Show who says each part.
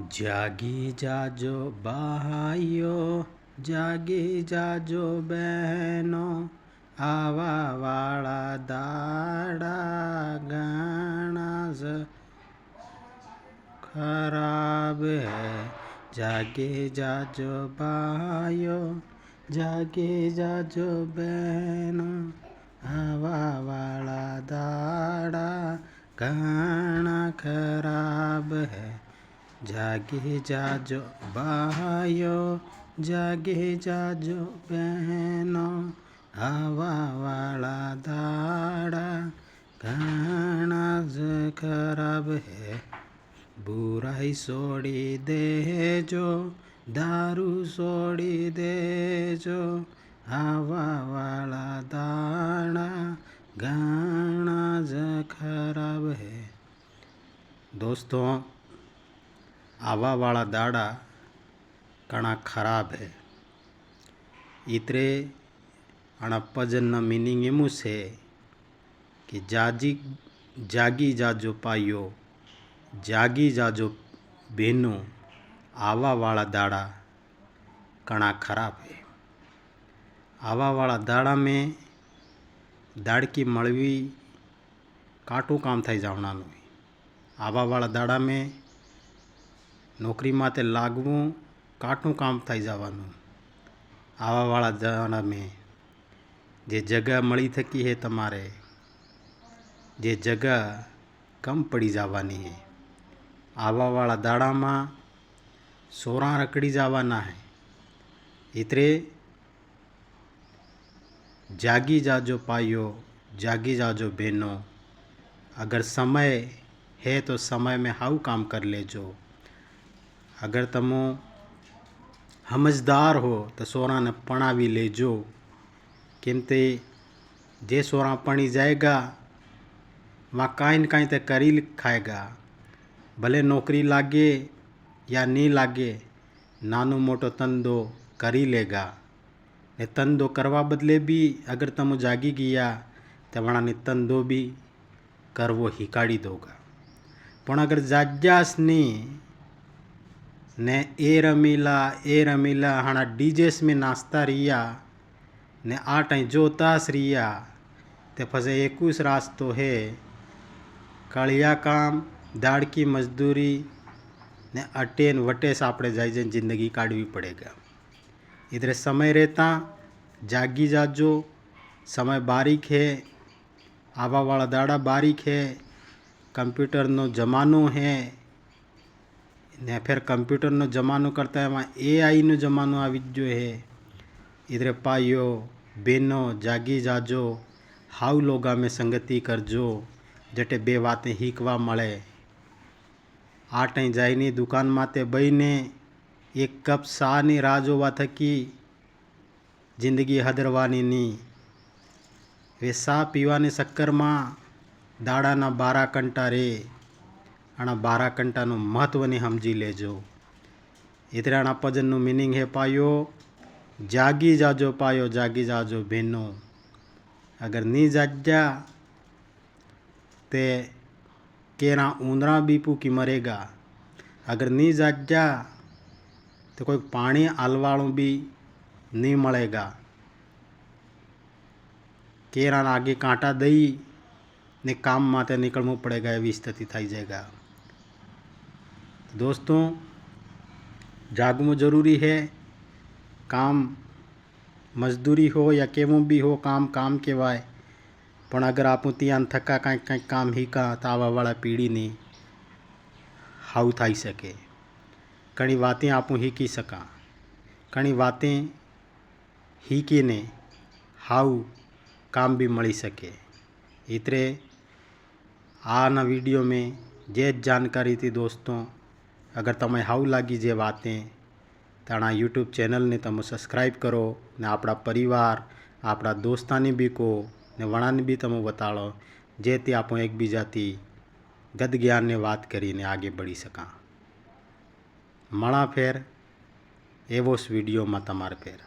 Speaker 1: જાગી જાજો ભાઈઓ, જાગી જાજો બહેનો, આવા વાળા દાડા ઘણા જ ખરાબ હે। જાગી જાજો ભાઈઓ, જાગી જાજો બહેનો, આવા વાળા દાડા ઘણા ખરાબ હે। જાગી જાજો ભાઈઓ, જાગી જાજો બહેનો, આવા વાળા દાડા ઘણા જ ખરાબ હે। બુરાઈ છોડી દેજો, દારૂ છોડી દેજો, આવા વાળા દાડા ઘણા જ ખરાબ હે। दोस्तों, आवा वाला दाड़ा घना खराब है। इतरे आना भजन ना मीनिंग एमू से कि जागी जाजो पाइयो, जागी जाजो बहनों, आवा वाला दाड़ा घना खराब है। आवा वाला दाड़ा में दाड़की मळवी काटू काम थई जवानुं। आवा वाला दाड़ा में नौकरी माते लागवू काटू काम थई जवानुं। आवा वाला दाड़ा में जे जगह मळी थकी है तमारे, जे जगह कम पड़ी जावानी है। आवा वाला दाड़ा में सोरा रकड़ी जावाना है। इतरे जागी जाजो पाइयो, जागी जाजो बहनों, अगर समय है तो समय में हाउ काम कर लेजो। अगर तमो समझदार हो तो सोरा ने पणावी लेजो। केमते जे सोरा पणी जाएगा वहाँ काई न काई तो करी खाएगा। भले नौकरी लागे या नहीं लागे, नानो मोटो तंदो करी लेगा। ने तंदो करवा बदले भी अगर तमो जागी गया तो वणा ने तंदो भी करवो हिकाड़ी दोगा। पण अगर जाग्यास नहीं ने ए रमीला हाना डीजेस में नाचता रिया ने आ टाइम जोतास रिया ते फसे एकूस रास्तो है कालिया काम, दाड़की मजदूरी ने अटेन वटेस आपड़े जाई जाए जिंदगी काढ़वी पड़ेगा। इधर समय रहता जागी जाजो, समय बारीक है। आवा वाला दाड़ा बारीक है। कंप्यूटर नो जमानो है ने फिर कंप्यूटर नो जमानो करता है वहाँ AI नो जमानो आवी जो है। इधर पाइयो बहनों जागी जाजो, हाउ लोगा में संगति करजो जटे बे बातें हीकवा मळे। आ टाइम जाइनी दुकान माते बईने एक कप सा नी राह जोवा थकी जिंदगी हदरवानी नी। वे सा पीवाने चक्कर में दाड़ा ना 12 घंटा रे आना 12 घंटा नो महत्व ने समझी लेजो। इतरे आना भजन नो मीनिंग है पायो जागी जाजो पायो, जागी जाजो बहनों, अगर नी जाग्या ते केरा ऊंदरा भी भूखी मरेगा। अगर नी जाग्या तो कोई पानी आलवालों भी नहीं मलेगा। केरा आगे कांटा दई ने काम माते निकलना पड़ेगा, एवी स्थिति थई जाएगा। दोस्तों, जागवू जरूरी है। काम मजदूरी हो या केवू भी हो, काम काम केवाय। पण अगर आपू त्यान थका कई काम हीका तो आवा वाला पीढ़ी नी हाउ थई सके। घणी बातें आपू हीकी सका, घणी बातें हीकी ने हाउ काम भी मળી सके। इतरे आना वीडियो में जे जानकारी थी दोस्तों, अगर तमें हाउ लागी जे बातें तो यूट्यूब चैनल ने तमे सब्सक्राइब करो ने आपड़ा परिवार आपड़ा दोस्तानी भी को ने वणाने भी तमे बताड़ो जेथी आपो एक बीजा थी गद ज्ञान ने बात करीने आगे बढ़ी सका। मळा फेर एवोस वीडियो में तमारे फेर।